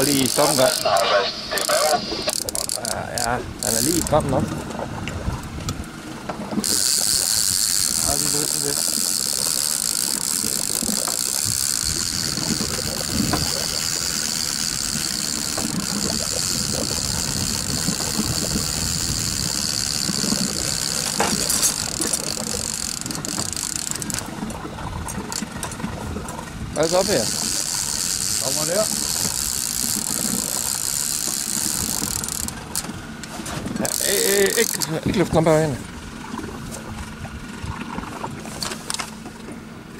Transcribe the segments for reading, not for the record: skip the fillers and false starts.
Prøv lige at stoppe en gang. Ja, han er lige kommet nok. Ja, det er løsning det. Hvad så op her? Kommer der. Ja, ikke løft den op herinde.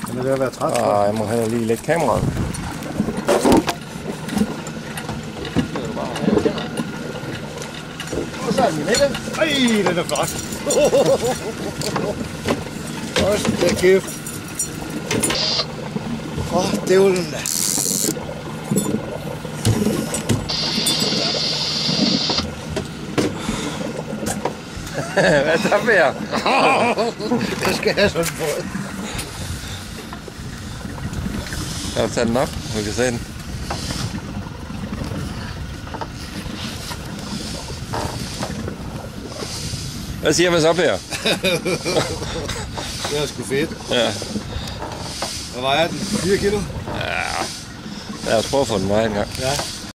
Den er ved at være træt. Jeg må have lige lægge kameraet. Og så er den ikke. Ej, den er flot. Hold da kæft. Dævlen da. Hvad så her? Jeg skal have sådan på. Jeg har taget den op, vi kan se den. Hvad siger man så op her? Det er sgu fedt. Ja. Hvad vejer den? 4 kilo? Ja. Lad os prøve at få den vej en gang. Ja.